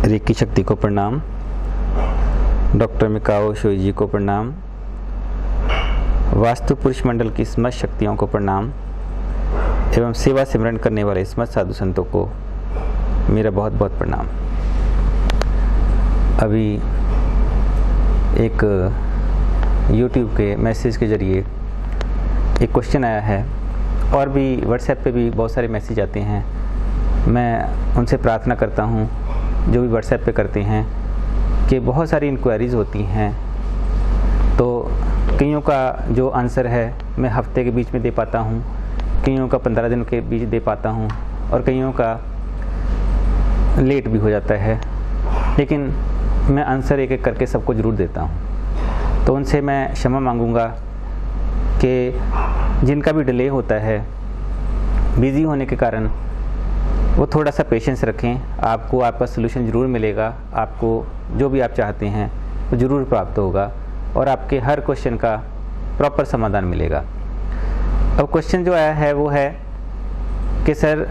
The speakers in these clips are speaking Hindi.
रेकी शक्ति को प्रणाम, डॉक्टर मिकाओ शोई जी को प्रणाम, वास्तु पुरुष मंडल की समस्त शक्तियों को प्रणाम एवं सेवा सिमरन करने वाले समस्त साधु संतों को मेरा बहुत बहुत प्रणाम। अभी एक YouTube के मैसेज के ज़रिए एक क्वेश्चन आया है और भी व्हाट्सएप पे भी बहुत सारे मैसेज आते हैं। मैं उनसे प्रार्थना करता हूँ जो भी व्हाट्सएप पे करते हैं कि बहुत सारी इंक्वायरीज़ होती हैं, तो कईयों का जो आंसर है मैं हफ्ते के बीच में दे पाता हूँ, कईयों का 15 दिन के बीच दे पाता हूँ और कईयों का लेट भी हो जाता है, लेकिन मैं आंसर एक एक करके सबको ज़रूर देता हूँ। तो उनसे मैं क्षमा मांगूँगा कि जिनका भी डिले होता है बिज़ी होने के कारण, वो थोड़ा सा पेशेंस रखें। आपको आपका सलूशन ज़रूर मिलेगा, आपको जो भी आप चाहते हैं वो ज़रूर प्राप्त होगा और आपके हर क्वेश्चन का प्रॉपर समाधान मिलेगा। अब क्वेश्चन जो आया है वो है कि सर,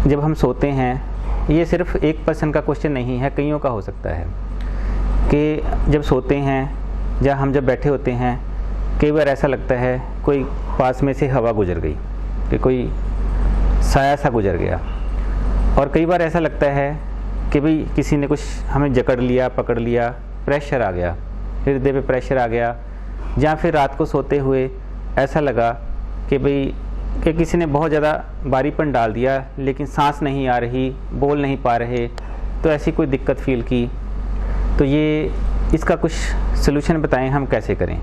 जब हम सोते हैं, ये सिर्फ एक पर्सन का क्वेश्चन नहीं है, कईयों का हो सकता है कि जब सोते हैं या हम जब बैठे होते हैं, कई बार ऐसा लगता है कोई पास में से हवा गुजर गई, कि कोई साया सा गुजर गया, और कई बार ऐसा लगता है कि भाई किसी ने कुछ हमें जकड़ लिया, पकड़ लिया, प्रेशर आ गया, हृदय पे प्रेशर आ गया, या फिर रात को सोते हुए ऐसा लगा कि भाई कि किसी ने बहुत ज़्यादा भारीपन डाल दिया, लेकिन सांस नहीं आ रही, बोल नहीं पा रहे, तो ऐसी कोई दिक्कत फील की। तो ये इसका कुछ सलूशन बताएं हम कैसे करें।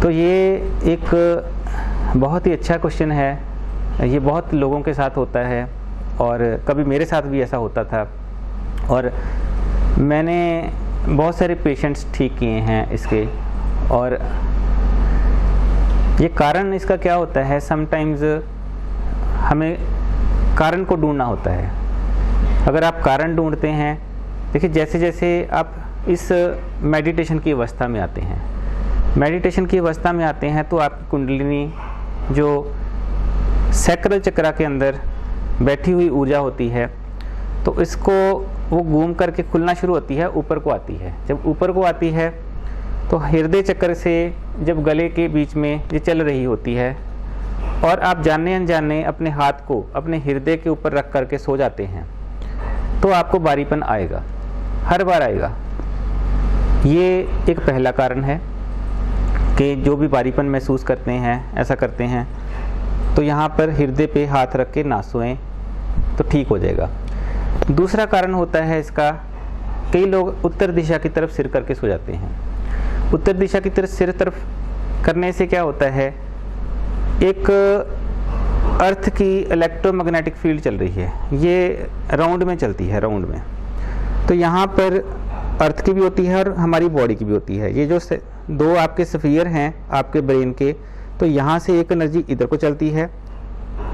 तो ये एक बहुत ही अच्छा क्वेश्चन है, ये बहुत लोगों के साथ होता है और कभी मेरे साथ भी ऐसा होता था और मैंने बहुत सारे पेशेंट्स ठीक किए हैं इसके। और ये कारण इसका क्या होता है, समटाइम्स हमें कारण को ढूंढना होता है। अगर आप कारण ढूंढते हैं, देखिए जैसे जैसे आप इस मेडिटेशन की अवस्था में आते हैं, मेडिटेशन की अवस्था में आते हैं, तो आपकी कुंडलिनी जो सैक्रल चक्रा के अंदर बैठी हुई ऊर्जा होती है, तो इसको वो घूम करके खुलना शुरू होती है, ऊपर को आती है। जब ऊपर को आती है तो हृदय चक्र से जब गले के बीच में ये चल रही होती है और आप जाने अनजाने अपने हाथ को अपने हृदय के ऊपर रख करके सो जाते हैं, तो आपको भारीपन आएगा, हर बार आएगा। ये एक पहला कारण है कि जो भी भारीपन महसूस करते हैं, ऐसा करते हैं, तो यहाँ पर हृदय पे हाथ रख के ना सोएं तो ठीक हो जाएगा। दूसरा कारण होता है इसका, कई लोग उत्तर दिशा की तरफ सिर करके सो जाते हैं। उत्तर दिशा की तरफ सिर तरफ करने से क्या होता है, एक अर्थ की इलेक्ट्रोमैग्नेटिक फील्ड चल रही है, ये राउंड में चलती है, राउंड में। तो यहाँ पर अर्थ की भी होती है और हमारी बॉडी की भी होती है। ये जो दो आपके स्फीयर हैं आपके ब्रेन के, तो यहाँ से एक एनर्जी इधर को चलती है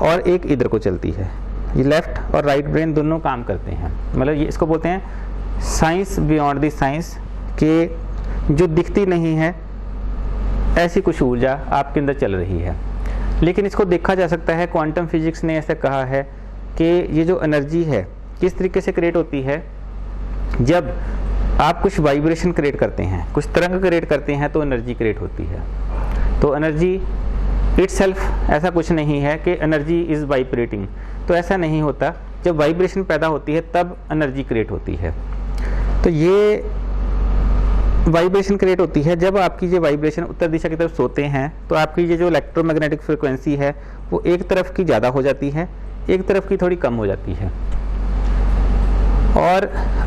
और एक इधर को चलती है। ये लेफ्ट और राइट ब्रेन दोनों काम करते हैं। मतलब ये इसको बोलते हैं साइंस बियॉन्ड द साइंस, के जो दिखती नहीं है ऐसी कुछ ऊर्जा आपके अंदर चल रही है। लेकिन इसको देखा जा सकता है, क्वांटम फिजिक्स ने ऐसा कहा है कि ये जो एनर्जी है किस तरीके से क्रिएट होती है, जब आप कुछ वाइब्रेशन क्रिएट करते हैं, कुछ तरंग क्रिएट करते हैं, तो एनर्जी क्रिएट होती है। तो एनर्जी इटसेल्फ ऐसा कुछ नहीं है कि एनर्जी इज़ वाइब्रेटिंग, तो ऐसा नहीं होता। जब वाइब्रेशन पैदा होती है तब एनर्जी क्रिएट होती है। तो ये वाइब्रेशन क्रिएट होती है जब आपकी ये वाइब्रेशन उत्तर दिशा की तरफ सोते हैं, तो आपकी ये जो इलेक्ट्रोमैग्नेटिक फ्रिक्वेंसी है वो एक तरफ की ज़्यादा हो जाती है, एक तरफ की थोड़ी कम हो जाती है। और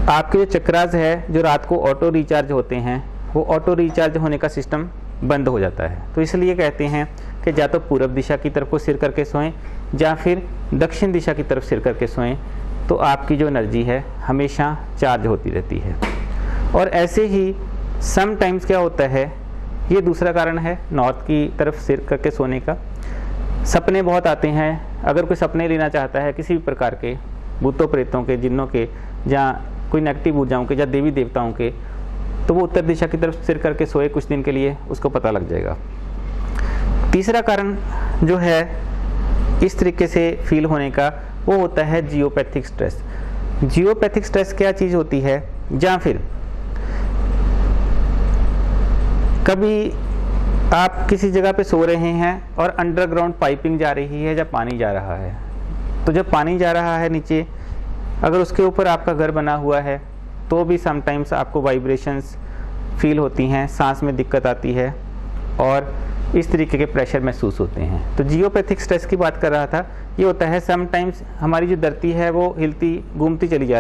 आपके जो चक्रास है जो रात को ऑटो रिचार्ज होते हैं, वो ऑटो रिचार्ज होने का सिस्टम बंद हो जाता है। तो इसलिए कहते हैं कि या तो पूर्व दिशा की तरफ को सिर करके सोएं या फिर दक्षिण दिशा की तरफ सिर करके सोएं, तो आपकी जो एनर्जी है हमेशा चार्ज होती रहती है। और ऐसे ही सम टाइम्स क्या होता है, ये दूसरा कारण है नॉर्थ की तरफ सिर करके सोने का। सपने बहुत आते हैं। अगर कोई सपने लेना चाहता है किसी भी प्रकार के, भूतों प्रेतों के, जिन्नों के, या कोई नेगेटिव ऊर्जाओं के, या देवी देवताओं के, तो वो उत्तर दिशा की तरफ सिर करके सोए कुछ दिन के लिए, उसको पता लग जाएगा। तीसरा कारण जो है इस तरीके से फील होने का, वो होता है जियोपैथिक स्ट्रेस। जियोपैथिक स्ट्रेस क्या चीज़ होती है, या फिर कभी आप किसी जगह पे सो रहे हैं और अंडरग्राउंड पाइपिंग जा रही है या पानी जा रहा है, तो जब पानी जा रहा है नीचे, अगर उसके ऊपर आपका घर बना हुआ है तो भी समटाइम्स आपको वाइब्रेशंस फील होती हैं, सांस में दिक्कत आती है और इस तरीके के प्रेशर महसूस होते हैं। तो जियोपैथिक स्ट्रेस की बात कर रहा था, ये होता है समटाइम्स हमारी जो धरती है वो हिलती घूमती चली जा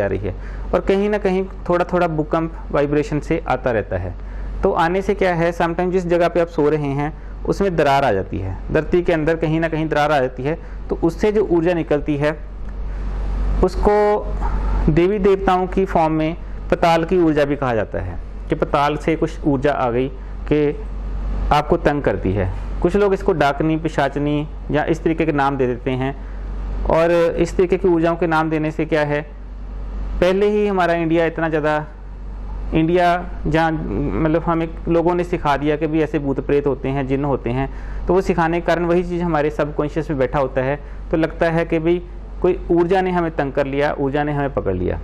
रही है और कहीं ना कहीं थोड़ा थोड़ा भूकंप वाइब्रेशन से आता रहता है। तो आने से क्या है, समटाइम जिस जगह पे आप सो रहे हैं उसमें दरार आ जाती है, धरती के अंदर कहीं ना कहीं दरार आ जाती है, तो उससे जो ऊर्जा निकलती है उसको देवी देवताओं की फॉर्म में पताल की ऊर्जा भी कहा जाता है, कि पताल से कुछ ऊर्जा आ गई कि आपको तंग करती है। कुछ लोग इसको डाकनी, पिशाचनी या इस तरीके के नाम दे देते हैं, और इस तरीके की ऊर्जाओं के नाम देने से क्या है, पहले ही हमारा इंडिया इतना ज़्यादा, इंडिया जहाँ मतलब हमें लोगों ने सिखा दिया कि भी ऐसे भूत प्रेत होते हैं, जिन्न होते हैं, तो वो सिखाने के कारण वही चीज़ हमारे सबकॉन्शियस में बैठा होता है, तो लगता है कि भाई कोई ऊर्जा ने हमें तंग कर लिया, ऊर्जा ने हमें पकड़ लिया।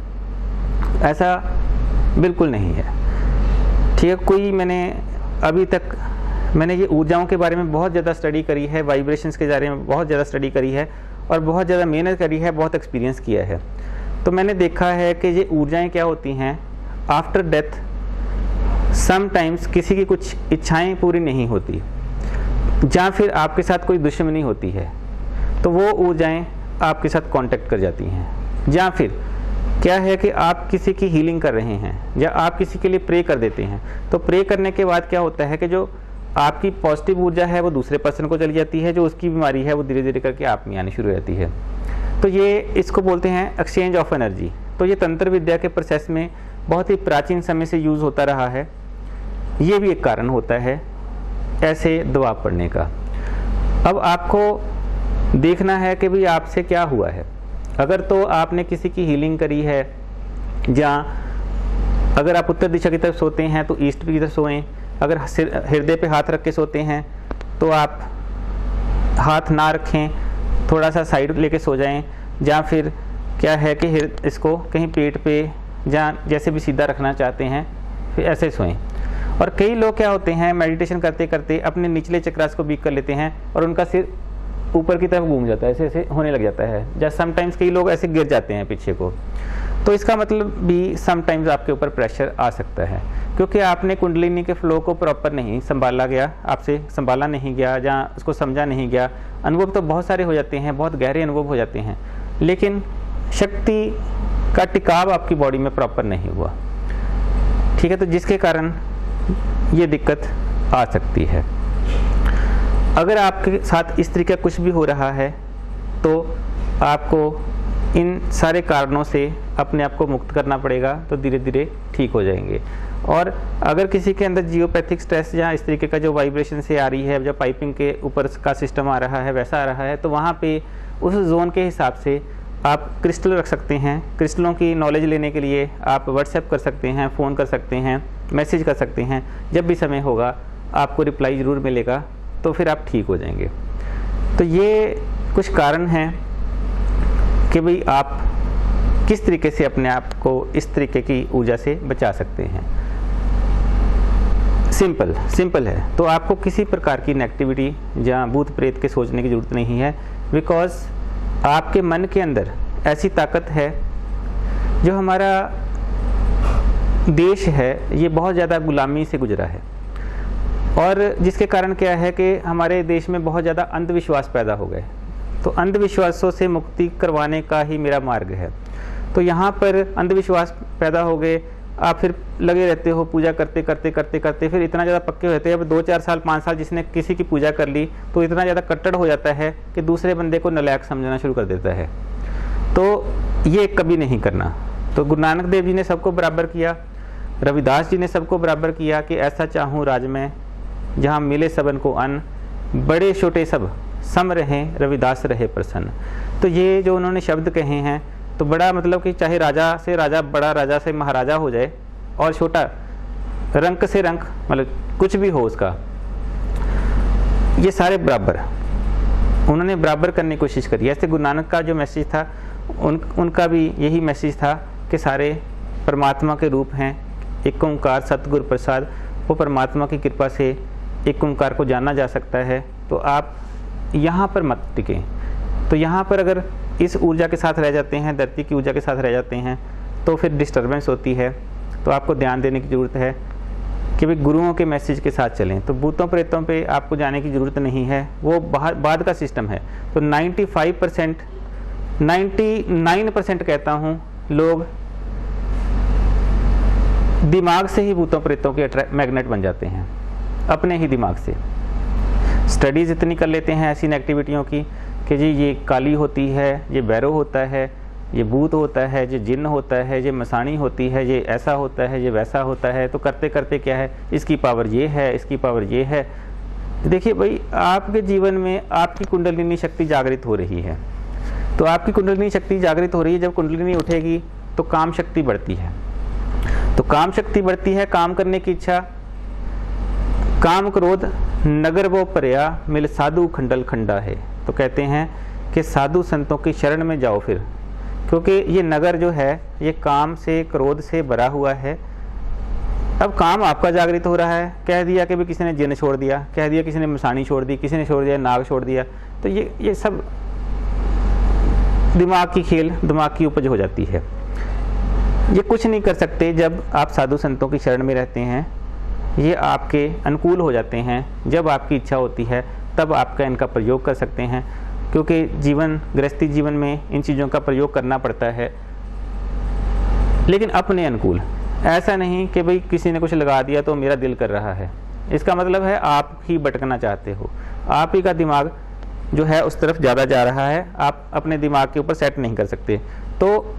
ऐसा बिल्कुल नहीं है, ठीक है। कोई अभी तक मैंने ये ऊर्जाओं के बारे में बहुत ज़्यादा स्टडी करी है, वाइब्रेशंस के बारे में बहुत ज़्यादा स्टडी करी है और बहुत ज़्यादा मेहनत करी है, बहुत एक्सपीरियंस किया है। तो मैंने देखा है कि ये ऊर्जाएं क्या होती हैं, आफ्टर डेथ समटाइम्स किसी की कुछ इच्छाएं पूरी नहीं होती, या फिर आपके साथ कोई दुश्मनी होती है, तो वो ऊर्जाएं आपके साथ कांटेक्ट कर जाती हैं। या फिर क्या है कि आप किसी की हीलिंग कर रहे हैं या आप किसी के लिए प्रे कर देते हैं, तो प्रे करने के बाद क्या होता है कि जो आपकी पॉजिटिव ऊर्जा है वो दूसरे पर्सन को चली जाती है, जो उसकी बीमारी है वो धीरे धीरे करके आप में आनी शुरू हो जाती है। तो ये इसको बोलते हैं एक्सचेंज ऑफ एनर्जी। तो ये तंत्र विद्या के प्रोसेस में बहुत ही प्राचीन समय से यूज़ होता रहा है। ये भी एक कारण होता है ऐसे दबाव पड़ने का। अब आपको देखना है कि भाई आपसे क्या हुआ है। अगर तो आपने किसी की हीलिंग करी है, या अगर आप उत्तर दिशा की तरफ सोते हैं तो ईस्ट की तरफ सोएं, अगर हृदय पे हाथ रख के सोते हैं तो आप हाथ ना रखें, थोड़ा सा साइड लेके सो जाएं, या फिर क्या है कि इसको कहीं पेट पे या जैसे भी सीधा रखना चाहते हैं फिर ऐसे सोएं। और कई लोग क्या होते हैं, मेडिटेशन करते करते अपने निचले चक्रास को वीक कर लेते हैं और उनका सिर ऊपर की तरफ घूम जाता है, ऐसे ऐसे होने लग जाता है, या समटाइम्स कई लोग ऐसे गिर जाते हैं पीछे को। तो इसका मतलब भी समटाइम्स आपके ऊपर प्रेशर आ सकता है, क्योंकि आपने कुंडलिनी के फ्लो को प्रॉपर नहीं संभाला गया, आपसे संभाला नहीं गया, या उसको समझा नहीं गया। अनुभव तो बहुत सारे हो जाते हैं, बहुत गहरे अनुभव हो जाते हैं, लेकिन शक्ति का टिकाव आपकी बॉडी में प्रॉपर नहीं हुआ, ठीक है। तो जिसके कारण ये दिक्कत आ सकती है। अगर आपके साथ इस तरीके का कुछ भी हो रहा है तो आपको इन सारे कारणों से अपने आप को मुक्त करना पड़ेगा, तो धीरे धीरे ठीक हो जाएंगे। और अगर किसी के अंदर जियोपैथिक स्ट्रेस या इस तरीके का जो वाइब्रेशन से आ रही है, जो पाइपिंग के ऊपर का सिस्टम आ रहा है वैसा आ रहा है, तो वहाँ पे उस जोन के हिसाब से आप क्रिस्टल रख सकते हैं। क्रिस्टलों की नॉलेज लेने के लिए आप व्हाट्सएप कर सकते हैं, फ़ोन कर सकते हैं, मैसेज कर सकते हैं। जब भी समय होगा आपको रिप्लाई ज़रूर मिलेगा, तो फिर आप ठीक हो जाएंगे। तो ये कुछ कारण हैं कि भाई आप किस तरीके से अपने आप को इस तरीके की ऊर्जा से बचा सकते हैं। सिंपल है। तो आपको किसी प्रकार की नेगेटिविटी या भूत प्रेत के सोचने की ज़रूरत नहीं है, बिकॉज आपके मन के अंदर ऐसी ताकत है। जो हमारा देश है ये बहुत ज़्यादा गुलामी से गुजरा है, और जिसके कारण क्या है कि हमारे देश में बहुत ज़्यादा अंधविश्वास पैदा हो गए। तो अंधविश्वासों से मुक्ति करवाने का ही मेरा मार्ग है। तो यहाँ पर अंधविश्वास पैदा हो गए, आप फिर लगे रहते हो पूजा करते करते फिर इतना ज़्यादा पक्के होते हैं। अब 2-4 साल 5 साल जिसने किसी की पूजा कर ली तो इतना ज़्यादा कट्टर हो जाता है कि दूसरे बंदे को नालायक समझना शुरू कर देता है। तो ये कभी नहीं करना। तो गुरु नानक देव जी ने सबको बराबर किया, रविदास जी ने सबको बराबर किया कि ऐसा चाहूँ राज में जहाँ मिले सबन को अन्न, बड़े छोटे सब सम रहें, रविदास रहे प्रसन्न। तो ये जो उन्होंने शब्द कहे हैं, तो बड़ा मतलब कि चाहे राजा से राजा, बड़ा राजा से महाराजा हो जाए, और छोटा रंक से रंक, मतलब कुछ भी हो उसका, ये सारे बराबर, उन्होंने बराबर करने की कोशिश करी। ऐसे गुरु नानक का जो मैसेज था उनका भी यही मैसेज था कि सारे परमात्मा के रूप हैं, एक ओंकार सतगुरु प्रसाद, वो परमात्मा की कृपा से एक ओंकार को जाना जा सकता है। तो आप यहाँ पर मत टिकें। तो यहाँ पर अगर इस ऊर्जा के साथ रह जाते हैं, धरती की ऊर्जा के साथ रह जाते हैं, तो फिर डिस्टर्बेंस होती है। तो आपको ध्यान देने की ज़रूरत है कि भाई गुरुओं के मैसेज के साथ चलें। तो भूतों प्रेतों पे आपको जाने की ज़रूरत नहीं है, वो बाद का सिस्टम है। तो 95% 99% कहता हूँ लोग दिमाग से ही भूतों प्रेतों के मैग्नेट बन जाते हैं, अपने ही दिमाग से। स्टडीज़ इतनी कर लेते हैं ऐसी एक्टिविटियों की कि जी ये काली होती है, ये बैरो होता है, ये भूत होता है, ये जिन्न होता है, ये मसानी होती है, ये ऐसा होता है, ये वैसा होता है। तो करते करते क्या है, इसकी पावर ये है, इसकी पावर ये है। देखिए भाई, आपके जीवन में आपकी कुंडलिनी शक्ति जागृत हो रही है। तो आपकी कुंडलिनी शक्ति जागृत हो रही है, जब कुंडलिनी उठेगी तो काम शक्ति बढ़ती है। तो काम शक्ति बढ़ती है, काम करने की इच्छा। काम क्रोध नगर वो पर्या मिल साधु खंडल खंडा है। तो कहते हैं कि साधु संतों की शरण में जाओ फिर, क्योंकि ये नगर जो है ये काम से क्रोध से भरा हुआ है। अब काम आपका जागृत हो रहा है, कह दिया कि भी किसी ने जिन्न छोड़ दिया, कह दिया किसी ने मसानी छोड़ दी, किसी ने छोड़ दिया नाग छोड़ दिया। तो ये सब दिमाग की खेल, दिमाग की उपज हो जाती है। ये कुछ नहीं कर सकते जब आप साधु संतों की शरण में रहते हैं। ये आपके अनुकूल हो जाते हैं। जब आपकी इच्छा होती है तब आपका इनका प्रयोग कर सकते हैं, क्योंकि गृहस्थी जीवन में इन चीज़ों का प्रयोग करना पड़ता है, लेकिन अपने अनुकूल। ऐसा नहीं कि भाई किसी ने कुछ लगा दिया तो मेरा दिल कर रहा है। इसका मतलब है आप ही भटकना चाहते हो, आप ही का दिमाग जो है उस तरफ ज़्यादा जा रहा है, आप अपने दिमाग के ऊपर सेट नहीं कर सकते। तो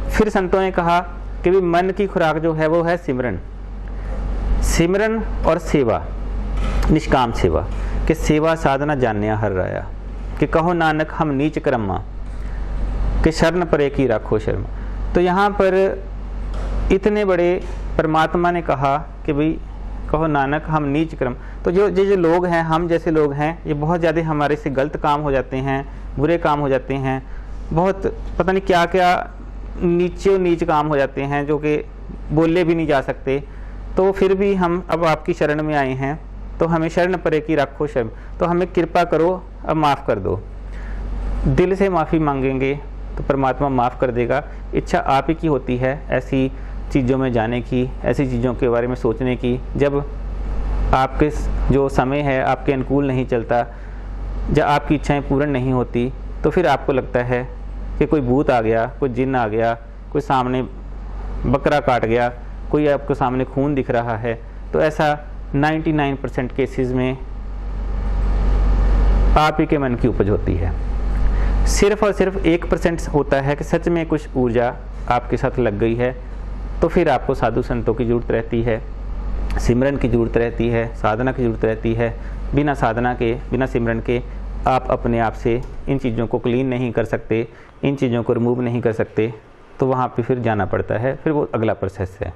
फिर संतों ने कहा कि भी मन की खुराक जो है वो है सिमरन। सिमरन और सेवा, निष्काम सेवा, कि सेवा साधना जान्या हर राया, कि कहो नानक हम नीच कर्मा, कि शरण परे की राखो शर्म। तो यहाँ पर इतने बड़े परमात्मा ने कहा कि भाई कहो नानक हम नीच कर्म। तो जो लोग हैं, हम जैसे लोग हैं, ये बहुत ज़्यादा हमारे से गलत काम हो जाते हैं, बुरे काम हो जाते हैं, बहुत पता नहीं क्या क्या नीच काम हो जाते हैं, जो कि बोले भी नहीं जा सकते। तो फिर भी हम अब आपकी शरण में आए हैं, तो हमें शरण परे की राखो शर्म। तो हमें कृपा करो, अब माफ़ कर दो। दिल से माफ़ी मांगेंगे तो परमात्मा माफ़ कर देगा। इच्छा आप ही की होती है ऐसी चीज़ों में जाने की, ऐसी चीज़ों के बारे में सोचने की। जब आपके जो समय है आपके अनुकूल नहीं चलता, जब आपकी इच्छाएं पूर्ण नहीं होती, तो फिर आपको लगता है कि कोई भूत आ गया, कोई जिन्न आ गया, कोई सामने बकरा काट गया, कोई आपके सामने खून दिख रहा है। तो ऐसा 99% केसेस में आप ही के मन की उपज होती है। सिर्फ और सिर्फ 1% होता है कि सच में कुछ ऊर्जा आपके साथ लग गई है। तो फिर आपको साधु संतों की ज़रूरत रहती है, सिमरन की ज़रूरत रहती है, साधना की ज़रूरत रहती है। बिना साधना के, बिना सिमरन के आप अपने आप से इन चीज़ों को क्लीन नहीं कर सकते, इन चीज़ों को रिमूव नहीं कर सकते। तो वहाँ पे फिर जाना पड़ता है, फिर वो अगला प्रोसेस है।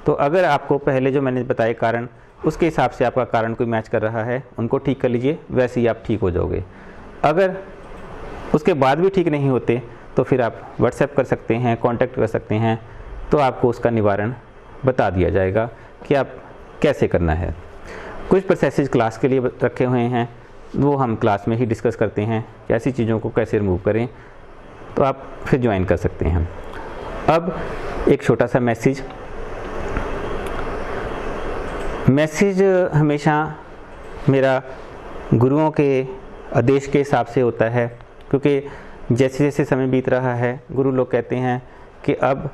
तो अगर आपको पहले जो मैंने बताए कारण, उसके हिसाब से आपका कारण कोई मैच कर रहा है, उनको ठीक कर लीजिए, वैसे ही आप ठीक हो जाओगे। अगर उसके बाद भी ठीक नहीं होते तो फिर आप व्हाट्सएप कर सकते हैं, कांटेक्ट कर सकते हैं, तो आपको उसका निवारण बता दिया जाएगा कि आप कैसे करना है। कुछ प्रोसेसेस क्लास के लिए रखे हुए हैं, वो हम क्लास में ही डिस्कस करते हैं कि ऐसी चीज़ों को कैसे रिमूव करें। तो आप फिर ज्वाइन कर सकते हैं। अब एक छोटा सा मैसेज हमेशा मेरा गुरुओं के आदेश के हिसाब से होता है, क्योंकि जैसे जैसे समय बीत रहा है, गुरु लोग कहते हैं कि अब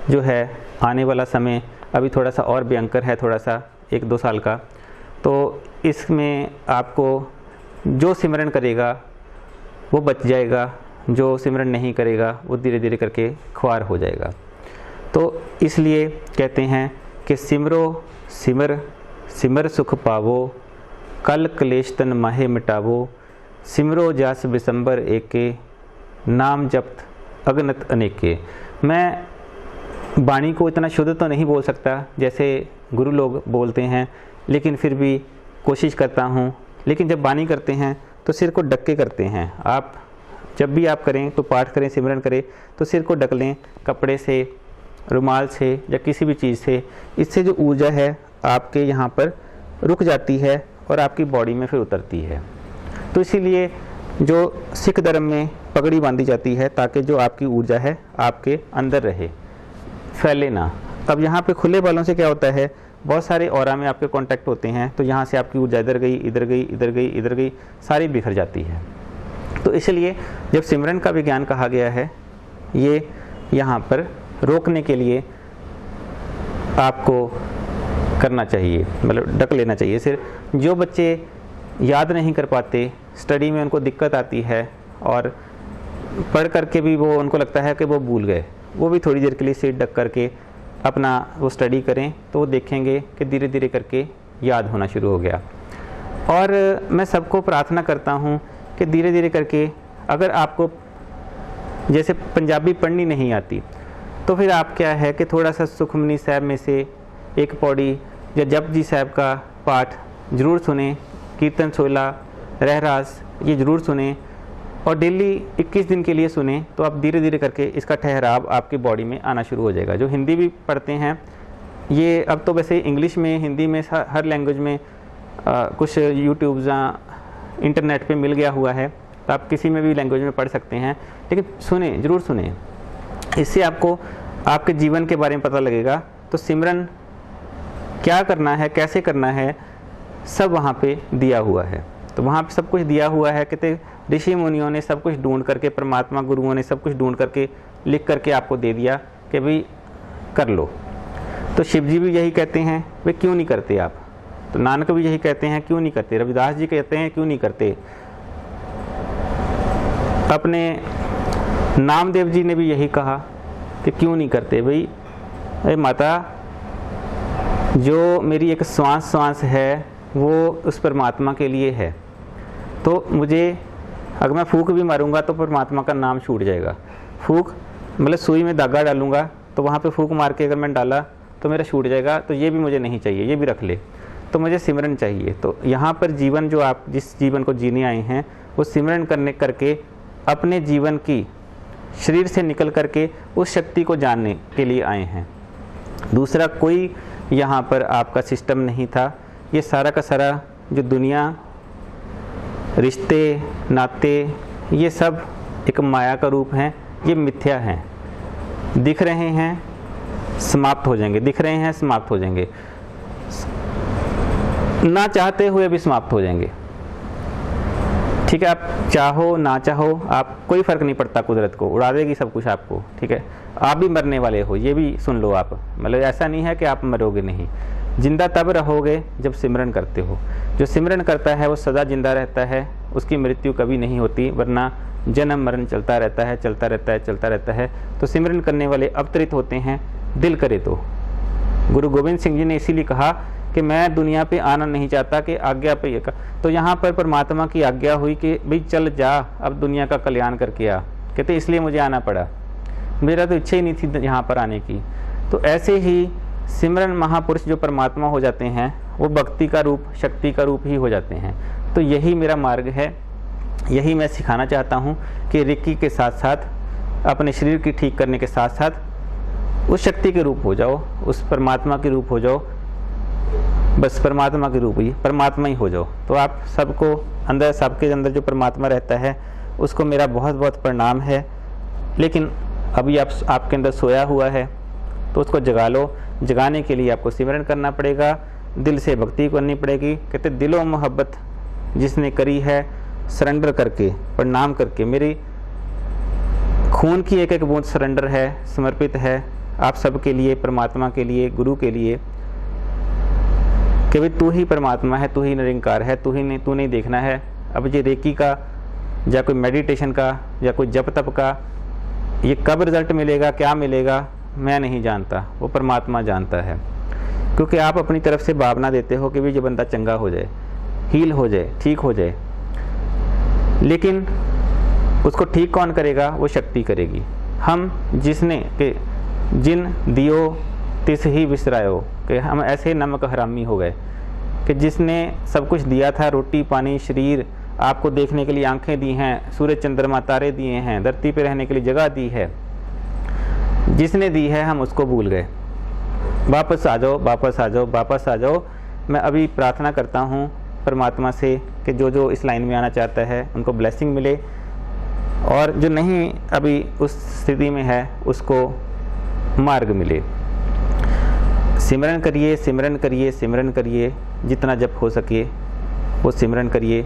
जो है आने वाला समय अभी थोड़ा सा और भयंकर है, थोड़ा सा 1-2 साल का। तो इसमें आपको जो सिमरन करेगा वो बच जाएगा, जो सिमरन नहीं करेगा वो धीरे धीरे करके ख्वार हो जाएगा। तो इसलिए कहते हैं कि सिमरो सिमर सिमर सुख पावो, कल क्लेश तन माहे मिटावो, सिमरो जास बिसंबर एके, नाम जप्त अगनत अनेके। मैं वाणी को इतना शुद्ध तो नहीं बोल सकता जैसे गुरु लोग बोलते हैं, लेकिन फिर भी कोशिश करता हूँ। लेकिन जब बानी करते हैं तो सिर को ढक के करते हैं। आप जब भी आप करें तो पाठ करें, सिमरन करें तो सिर को ढक लें कपड़े से, रुमाल से या किसी भी चीज़ से। इससे जो ऊर्जा है आपके यहाँ पर रुक जाती है और आपकी बॉडी में फिर उतरती है। तो इसीलिए जो सिख धर्म में पगड़ी बांधी जाती है ताकि जो आपकी ऊर्जा है आपके अंदर रहे, फैले ना। अब यहाँ पे खुले बालों से क्या होता है, बहुत सारे ऑरा में आपके कांटेक्ट होते हैं, तो यहाँ से आपकी ऊर्जा इधर गई, इधर गई, इधर गई, इधर गई, सारी बिखर जाती है। तो इसलिए जब सिमरन का विज्ञान कहा गया है, ये यहाँ पर रोकने के लिए आपको करना चाहिए, मतलब ढक लेना चाहिए सिर। जो बच्चे याद नहीं कर पाते, स्टडी में उनको दिक्कत आती है और पढ़ करके भी वो उनको लगता है कि वो भूल गए, वो भी थोड़ी देर के लिए सिर ढक करके अपना वो स्टडी करें तो वो देखेंगे कि धीरे धीरे करके याद होना शुरू हो गया। और मैं सबको प्रार्थना करता हूँ कि धीरे धीरे करके, अगर आपको जैसे पंजाबी पढ़नी नहीं आती तो फिर आप क्या है कि थोड़ा सा सुखमनी साहब में से एक पौड़ी या जपजी साहब का पाठ ज़रूर सुने, कीर्तन सोला, रहरास ये ज़रूर सुने और डेली 21 दिन के लिए सुने, तो आप धीरे धीरे करके इसका ठहराव आपकी बॉडी में आना शुरू हो जाएगा। जो हिंदी भी पढ़ते हैं, ये अब तो वैसे इंग्लिश में, हिंदी में, हर लैंग्वेज में कुछ यूट्यूब्स या इंटरनेट पे मिल गया हुआ है, तो आप किसी में भी लैंग्वेज में पढ़ सकते हैं, लेकिन सुने, ज़रूर सुने। इससे आपको आपके जीवन के बारे में पता लगेगा। तो सिमरन क्या करना है, कैसे करना है, सब वहाँ पे दिया हुआ है। तो वहाँ पे सब कुछ दिया हुआ है। कहते ऋषि मुनियों ने सब कुछ ढूंढ करके, परमात्मा गुरुओं ने सब कुछ ढूंढ करके लिख करके आपको दे दिया कि भाई कर लो। तो शिव जी भी यही कहते हैं, वे क्यों नहीं करते आप? तो नानक भी यही कहते हैं, क्यों नहीं करते? रविदास जी कहते हैं, क्यों नहीं करते? अपने नामदेव जी ने भी यही कहा कि क्यों नहीं करते? भाई अरे माता, जो मेरी एक श्वास है वो उस परमात्मा के लिए है। तो मुझे अगर मैं फूंक भी मारूंगा तो परमात्मा का नाम छूट जाएगा। फूंक मतलब सुई में धागा डालूंगा तो वहाँ पे फूंक मार के अगर मैं डाला तो मेरा छूट जाएगा, तो ये भी मुझे नहीं चाहिए, ये भी रख ले। तो मुझे सिमरन चाहिए। तो यहाँ पर जीवन, जो आप जिस जीवन को जीने आए हैं, वो सिमरन करके अपने जीवन की, शरीर से निकल करके उस शक्ति को जानने के लिए आए हैं। दूसरा कोई यहाँ पर आपका सिस्टम नहीं था। ये सारा का सारा जो दुनिया, रिश्ते, नाते, ये सब एक माया का रूप हैं, ये मिथ्या हैं। दिख रहे हैं, समाप्त हो जाएंगे, दिख रहे हैं, समाप्त हो जाएंगे, ना चाहते हुए भी समाप्त हो जाएंगे। ठीक है, आप चाहो ना चाहो, आप कोई फर्क नहीं पड़ता, कुदरत को उड़ा देगी सब कुछ आपको। ठीक है, आप भी मरने वाले हो, ये भी सुन लो आप। मतलब ऐसा नहीं है कि आप मरोगे नहीं, जिंदा तब रहोगे जब सिमरन करते हो। जो सिमरन करता है वो सदा जिंदा रहता है, उसकी मृत्यु कभी नहीं होती, वरना जन्म मरण चलता रहता है, चलता रहता है, चलता रहता है। तो सिमरन करने वाले अवतरित होते हैं, दिल करे तो। गुरु गोविंद सिंह जी ने इसीलिए कहा कि मैं दुनिया पे आना नहीं चाहता, कि आज्ञा पे ये। तो यहाँ पर परमात्मा की आज्ञा हुई कि भाई चल जा, अब दुनिया का कल्याण करके आ। कहते इसलिए मुझे आना पड़ा, मेरा तो इच्छा ही नहीं थी यहाँ पर आने की। तो ऐसे ही सिमरन महापुरुष जो परमात्मा हो जाते हैं, वो भक्ति का रूप, शक्ति का रूप ही हो जाते हैं। तो यही मेरा मार्ग है, यही मैं सिखाना चाहता हूँ कि रिक्की के साथ साथ, अपने शरीर की ठीक करने के साथ साथ उस शक्ति के रूप हो जाओ, उस परमात्मा के रूप हो जाओ। बस परमात्मा के रूप ही, परमात्मा ही हो जाओ। तो आप सबको अंदर, सबके अंदर जो परमात्मा रहता है, उसको मेरा बहुत बहुत प्रणाम है। लेकिन अभी आपके अंदर सोया हुआ है, तो उसको जगा लो। जगाने के लिए आपको सिमरन करना पड़ेगा, दिल से भक्ति करनी पड़ेगी। कहते दिलो मोहब्बत जिसने करी है, सरेंडर करके, प्रणाम करके, मेरी खून की एक एक बूंद सरेंडर है, समर्पित है आप सबके लिए, परमात्मा के लिए, गुरु के लिए, कि भाई तू ही परमात्मा है, तू ही निरंकार है, तू नहीं देखना है। अब ये रेकी का या कोई मेडिटेशन का या कोई जप तप का ये कब रिजल्ट मिलेगा, क्या मिलेगा, मैं नहीं जानता, वो परमात्मा जानता है। क्योंकि आप अपनी तरफ से भावना देते हो कि भाई ये बंदा चंगा हो जाए, हील हो जाए, ठीक हो जाए, लेकिन उसको ठीक कौन करेगा? वो शक्ति करेगी। हम जिसने कि जिन दियो तिस ही विसरायो, कि हम ऐसे नमक हरामी हो गए कि जिसने सब कुछ दिया था, रोटी पानी शरीर, आपको देखने के लिए आंखें दी हैं, सूरज चंद्रमा तारे दिए हैं, धरती पे रहने के लिए जगह दी है, जिसने दी है हम उसको भूल गए। वापस आ जाओ, वापस आ जाओ, वापस आ जाओ। मैं अभी प्रार्थना करता हूँ परमात्मा से कि जो जो इस लाइन में आना चाहता है उनको ब्लेसिंग मिले, और जो नहीं अभी उस स्थिति में है उसको मार्ग मिले। सिमरन करिए, सिमरन करिए, सिमरन करिए, जितना जप हो सके वो सिमरन करिए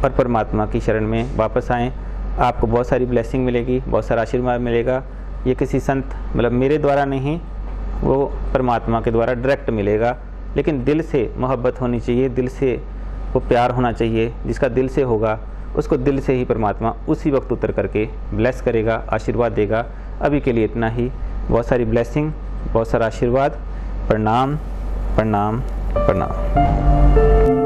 और परमात्मा की शरण में वापस आएँ। आपको बहुत सारी ब्लेसिंग मिलेगी, बहुत सारा आशीर्वाद मिलेगा। ये किसी संत मतलब मेरे द्वारा नहीं, वो परमात्मा के द्वारा डायरेक्ट मिलेगा। लेकिन दिल से मोहब्बत होनी चाहिए, दिल से वो प्यार होना चाहिए। जिसका दिल से होगा उसको दिल से ही परमात्मा उसी वक्त उतर करके ब्लेस करेगा, आशीर्वाद देगा। अभी के लिए इतना ही। बहुत सारी ब्लेसिंग, बहुत सारा आशीर्वाद। प्रणाम, प्रणाम, प्रणाम।